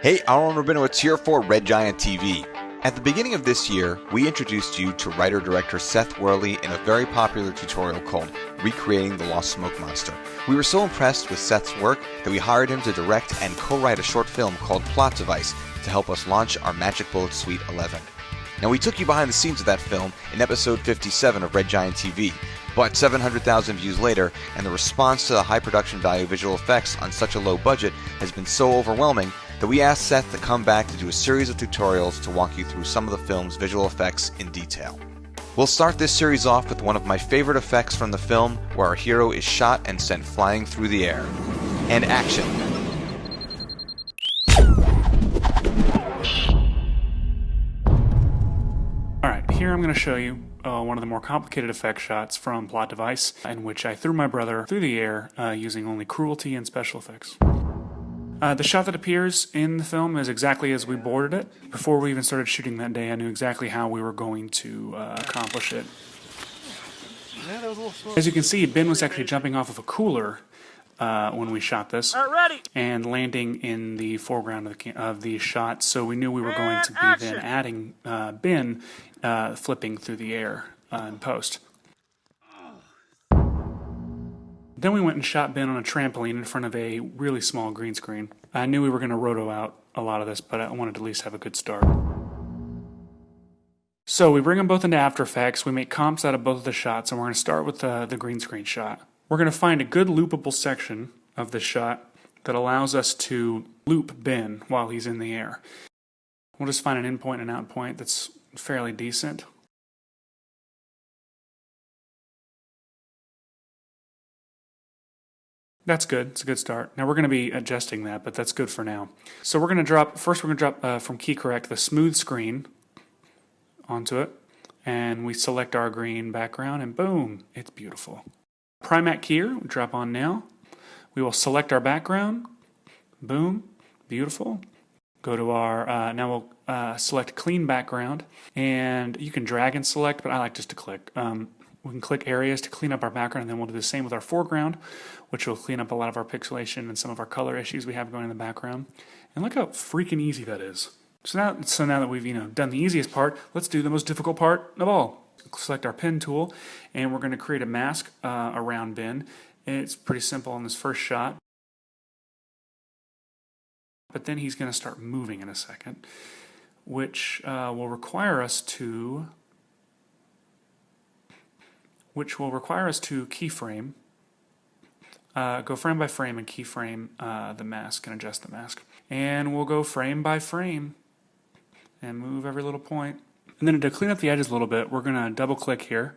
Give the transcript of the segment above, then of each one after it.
Hey, Aaron Rabinowitz here for Red Giant TV. At the beginning of this year, we introduced you to writer-director Seth Worley in a very popular tutorial called Recreating the Lost Smoke Monster. We were so impressed with Seth's work that we hired him to direct and co-write a short film called Plot Device to help us launch our Magic Bullet Suite 11. Now, we took you behind the scenes of that film in episode 57 of Red Giant TV, but 700,000 views later, and the response to the high production value visual effects on such a low budget has been so overwhelming that we asked Seth to come back to do a series of tutorials to walk you through some of the film's visual effects in detail. We'll start this series off with one of my favorite effects from the film, where our hero is shot and sent flying through the air. And action! Alright, here I'm going to show you one of the more complicated effect shots from Plot Device, in which I threw my brother through the air using only cruelty and special effects. The shot that appears in the film is exactly as we boarded it. Before we even started shooting that day, I knew exactly how we were going to accomplish it. As you can see, Ben was actually jumping off of a cooler when we shot this, and landing in the foreground of the shot, so we knew we were going to be then adding Ben flipping through the air in post. Then we went and shot Ben on a trampoline in front of a really small green screen. I knew we were going to roto out a lot of this, but I wanted to at least have a good start. So we bring them both into After Effects, we make comps out of both of the shots, and we're going to start with the green screen shot. We're going to find a good loopable section of the shot that allows us to loop Ben while he's in the air. We'll just find an in point and out point that's fairly decent. That's good. It's a good start. Now we're going to be adjusting that, but that's good for now. So we're going to drop, first we're going to drop from Key Correct the smooth screen onto it, and we select our green background, and boom, it's beautiful. Primac keyer, we drop on now. We will select our background, boom, beautiful. Go to our, now we'll select clean background, and you can drag and select, but I like just to click. We can click areas to clean up our background, and then we'll do the same with our foreground, which will clean up a lot of our pixelation and some of our color issues we have going in the background. And look how freaking easy that is. So now that we've done the easiest part, let's do the most difficult part of all. Select our pen tool, and we're going to create a mask around Ben. And it's pretty simple on this first shot. But then he's going to start moving in a second, which will require us to keyframe, go frame by frame and keyframe the mask and adjust the mask. And we'll go frame by frame and move every little point. And then to clean up the edges a little bit, we're going to double click here,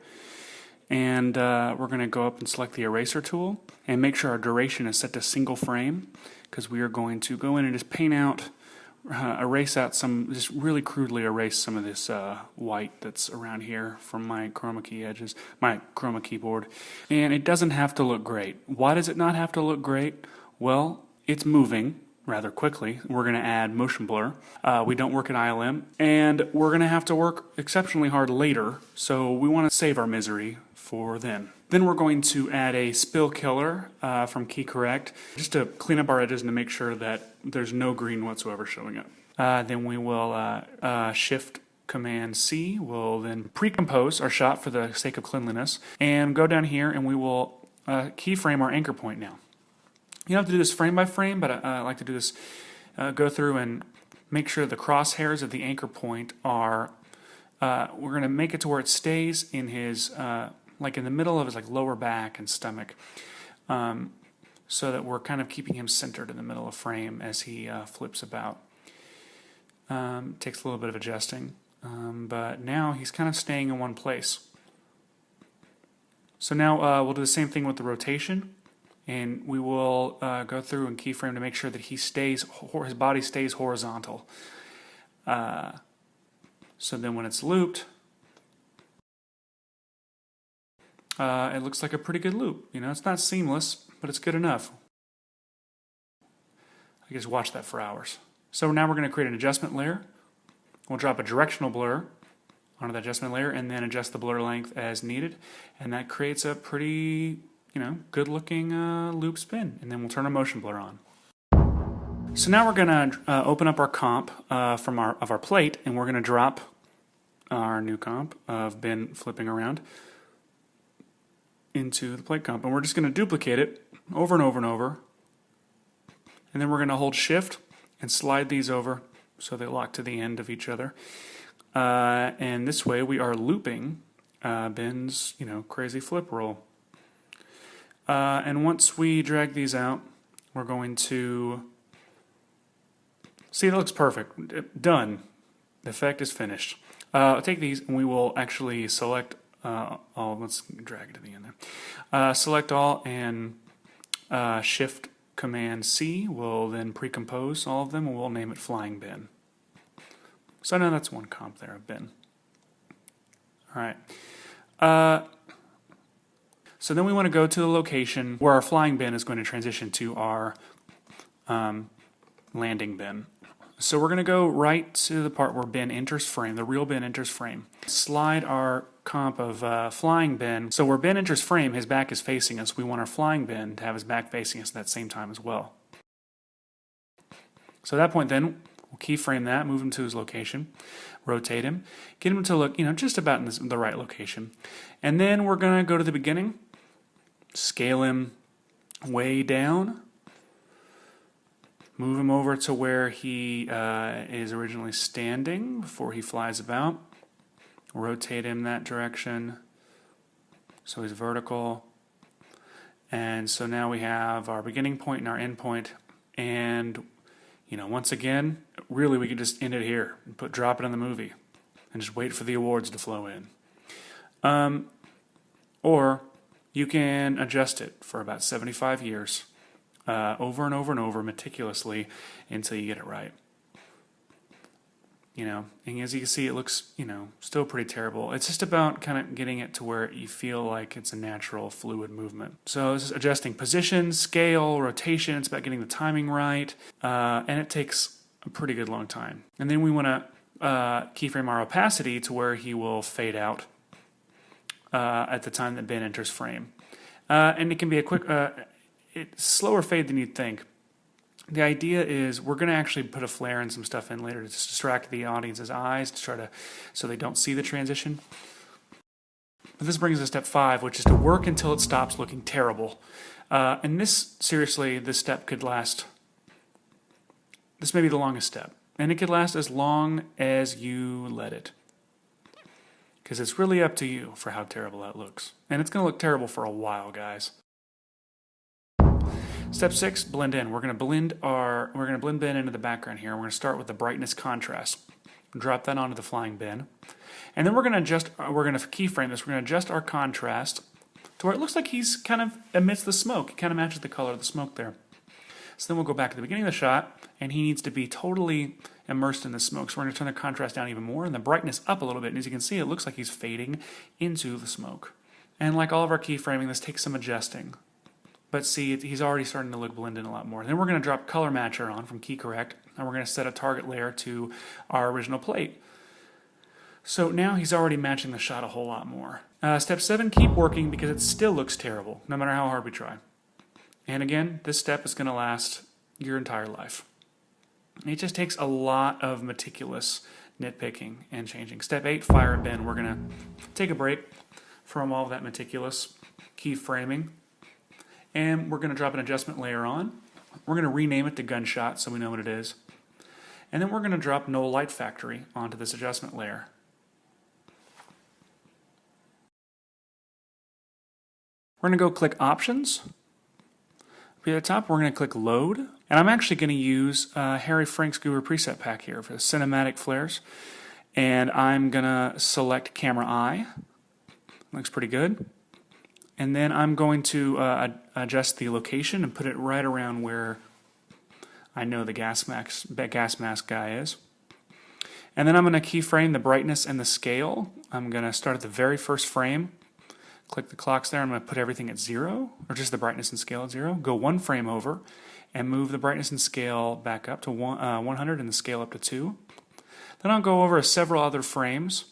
and we're going to go up and select the eraser tool and make sure our duration is set to single frame, because we are going to go in and just paint out, erase out some, just really crudely erase some of this white that's around here from my chroma key edges, my chroma keyboard. And it doesn't have to look great. Why does it not have to look great? Well, it's moving rather quickly. We're going to add motion blur. We don't work at ILM, and we're going to have to work exceptionally hard later, so we want to save our misery for then. Then we're going to add a spill killer from Key Correct, just to clean up our edges and to make sure that there's no green whatsoever showing up. Then we will Shift Command C. We'll then pre-compose our shot for the sake of cleanliness, and go down here and we will keyframe our anchor point now. You don't have to do this frame by frame, but I like to do this, go through and make sure the crosshairs of the anchor point are, we're going to make it to where it stays in his, like in the middle of his lower back and stomach, so that we're kind of keeping him centered in the middle of frame as he flips about. Takes a little bit of adjusting, but now he's kind of staying in one place. So now we'll do the same thing with the rotation. And we will go through and keyframe to make sure that he stays, his body stays horizontal. So then when it's looped, it looks like a pretty good loop. It's not seamless, but it's good enough. I guess watch that for hours. So now we're going to create an adjustment layer. We'll drop a directional blur onto the adjustment layer and then adjust the blur length as needed. And that creates a pretty good looking loop spin, and then we'll turn a motion blur on. So now we're going to open up our comp from our plate, and we're going to drop our new comp of Ben flipping around into the plate comp, and we're just going to duplicate it over and over and over, and then we're going to hold shift and slide these over so they lock to the end of each other, and this way we are looping Ben's crazy flip roll. And once we drag these out, we're going to see, it looks perfect. Done. The effect is finished. I'll take these and we will actually select all. Let's drag it to the end there. Select all and Shift Command C will then pre-compose all of them, and we'll name it Flying Ben. So now that's one comp there of Ben. All right. So then we want to go to the location where our flying bin is going to transition to our landing bin. So we're going to go right to the part where bin enters frame, the real bin enters frame. Slide our comp of flying bin. So where bin enters frame, his back is facing us. We want our flying bin to have his back facing us at that same time as well. So at that point then, we'll keyframe that, move him to his location, rotate him, get him to look, just about in the right location. And then we're going to go to the beginning, scale him way down, move him over to where he is originally standing before he flies about, rotate him that direction so he's vertical. And so now we have our beginning point and our end point, and once again, really we could just end it here and drop it in the movie and just wait for the awards to flow in. Or you can adjust it for about 75 years, over and over and over meticulously until you get it right. And as you can see, it looks, still pretty terrible. It's just about kind of getting it to where you feel like it's a natural, fluid movement. So this is adjusting position, scale, rotation. It's about getting the timing right, and it takes a pretty good long time. And then we want to keyframe our opacity to where he will fade out at the time that bin enters frame. And it can be a quick, slower fade than you'd think. The idea is we're going to actually put a flare and some stuff in later to distract the audience's eyes so they don't see the transition. But this brings us to step 5, which is to work until it stops looking terrible. And this step could last, this may be the longest step. And it could last as long as you let it. Because it's really up to you for how terrible that looks. And it's going to look terrible for a while, guys. Step 6, blend in. We're going to blend bin into the background here. We're going to start with the brightness contrast. Drop that onto the flying bin. And then we're going to keyframe this. We're going to adjust our contrast to where it looks like he's kind of amidst the smoke. It kind of matches the color of the smoke there. So then we'll go back to the beginning of the shot, and he needs to be totally immersed in the smoke. So we're going to turn the contrast down even more and the brightness up a little bit. And as you can see, it looks like he's fading into the smoke. And like all of our keyframing, this takes some adjusting. But see, he's already starting to look blended in a lot more. Then we're going to drop color matcher on from key correct, and we're going to set a target layer to our original plate. So now he's already matching the shot a whole lot more. Step 7, keep working because it still looks terrible, no matter how hard we try. And again, this step is going to last your entire life. It just takes a lot of meticulous nitpicking and changing. Step 8, fire and bin. We're going to take a break from all of that meticulous keyframing. And we're going to drop an adjustment layer on. We're going to rename it to gunshot so we know what it is. And then we're going to drop no light factory onto this adjustment layer. We're going to go click options. Up at the top, we're going to click load. And I'm actually going to use Harry Frank's Guru preset pack here for the cinematic flares. And I'm going to select camera eye. Looks pretty good. And then I'm going to adjust the location and put it right around where I know the gas mask guy is. And then I'm going to keyframe the brightness and the scale. I'm going to start at the very first frame. Click the clocks there. I'm going to put everything at 0, or just the brightness and scale at 0. Go one frame over and move the brightness and scale back up to 100 and the scale up to 2. Then I'll go over several other frames,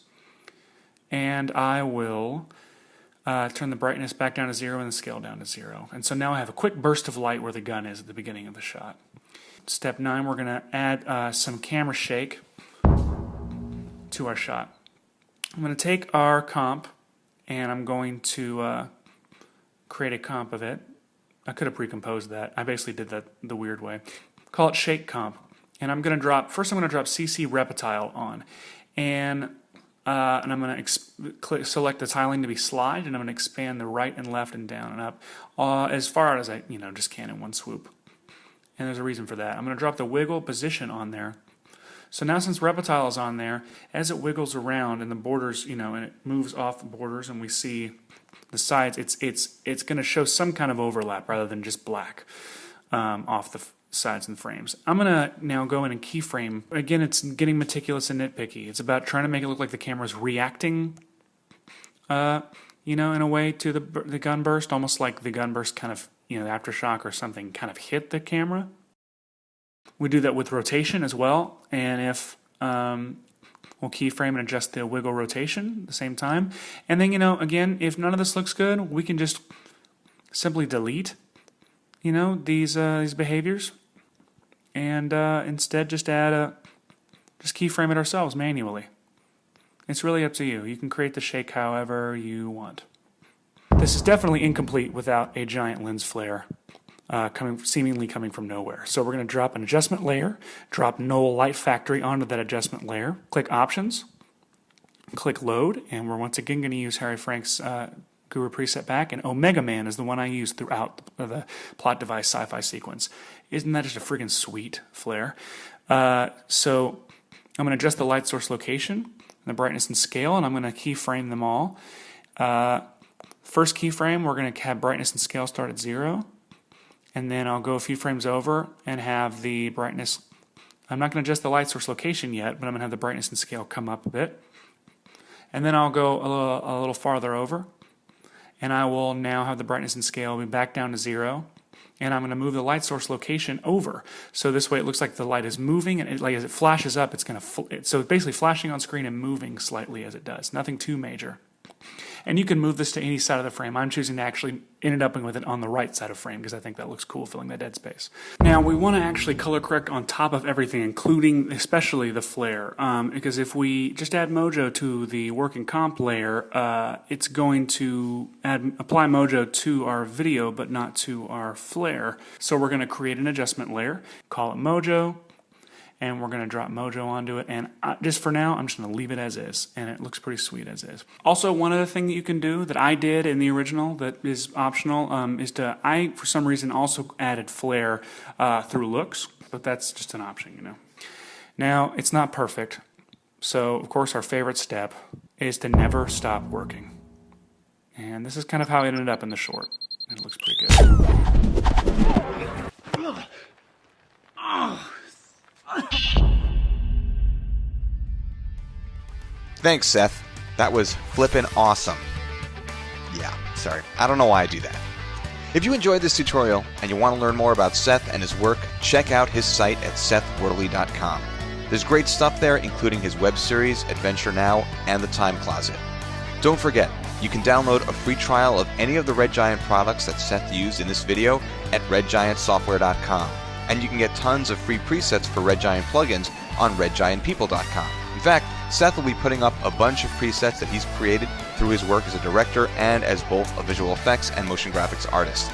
and I will turn the brightness back down to 0 and the scale down to 0. And so now I have a quick burst of light where the gun is at the beginning of the shot. step 9, we're going to add some camera shake to our shot. I'm going to take our comp and I'm going to create a comp of it. I could have pre-composed that. I basically did that the weird way. Call it shake comp. And I'm going to drop, first I'm going to drop CC Reptile on. And I'm going to select the tiling to be slide, and I'm going to expand the right and left and down and up as far out as I just can in one swoop. And there's a reason for that. I'm going to drop the wiggle position on there. So now since Reptile is on there, as it wiggles around and the borders, and it moves off the borders and we see the sides, it's going to show some kind of overlap rather than just black off the sides and frames. I'm going to now go in and keyframe. Again, it's getting meticulous and nitpicky. It's about trying to make it look like the camera's reacting, in a way to the gun burst, almost like the gun burst kind of, the aftershock or something kind of hit the camera. We do that with rotation as well, and if we'll keyframe and adjust the wiggle rotation at the same time. And then, again, if none of this looks good, we can just simply delete, these behaviors, and instead just just keyframe it ourselves manually. It's really up to you. You can create the shake however you want. This is definitely incomplete without a giant lens flare seemingly coming from nowhere. So we're going to drop an adjustment layer, drop Knoll Light Factory onto that adjustment layer, click Options, click Load, and we're once again going to use Harry Frank's Guru preset back, and Omega Man is the one I use throughout the plot device sci-fi sequence. Isn't that just a friggin' sweet flare? So I'm going to adjust the light source location, the brightness and scale, and I'm going to keyframe them all. First keyframe, we're going to have brightness and scale start at 0. And then I'll go a few frames over and have the brightness. I'm not going to adjust the light source location yet, but I'm going to have the brightness and scale come up a bit. And then I'll go a little farther over, and I will now have the brightness and scale be back down to 0. And I'm going to move the light source location over. So this way it looks like the light is moving, and as it flashes up, it's going to. So it's basically flashing on screen and moving slightly as it does. Nothing too major. And you can move this to any side of the frame. I'm choosing to actually end up with it on the right side of frame because I think that looks cool, filling that dead space. Now we want to actually color correct on top of everything, including especially the flare, because if we just add MOJO to the working comp layer, it's going to apply MOJO to our video but not to our flare. So we're going to create an adjustment layer, call it MOJO, and we're going to drop MOJO onto it, and just for now I'm just going to leave it as is, and it looks pretty sweet as is. Also, one other thing that you can do that I did in the original that is optional is I for some reason also added flare through looks, but that's just an option, Now it's not perfect, so of course our favorite step is to never stop working, and this is kind of how it ended up in the short, and it looks pretty good. Thanks, Seth. That was flippin' awesome. Yeah, sorry. I don't know why I do that. If you enjoyed this tutorial and you want to learn more about Seth and his work, check out his site at sethworley.com. There's great stuff there, including his web series, Adventure Now, and The Time Closet. Don't forget, you can download a free trial of any of the Red Giant products that Seth used in this video at redgiantsoftware.com. And you can get tons of free presets for Red Giant plugins on redgiantpeople.com. In fact, Seth will be putting up a bunch of presets that he's created through his work as a director and as both a visual effects and motion graphics artist.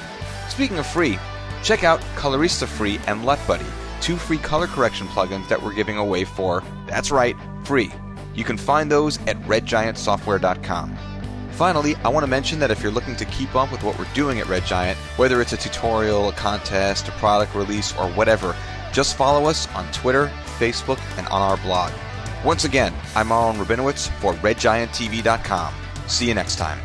Speaking of free, check out Colorista Free and LUT Buddy, 2 free color correction plugins that we're giving away for, that's right, free. You can find those at redgiantsoftware.com. Finally, I want to mention that if you're looking to keep up with what we're doing at Red Giant, whether it's a tutorial, a contest, a product release, or whatever, just follow us on Twitter, Facebook, and on our blog. Once again, I'm Marlon Rabinowitz for RedGiantTV.com. See you next time.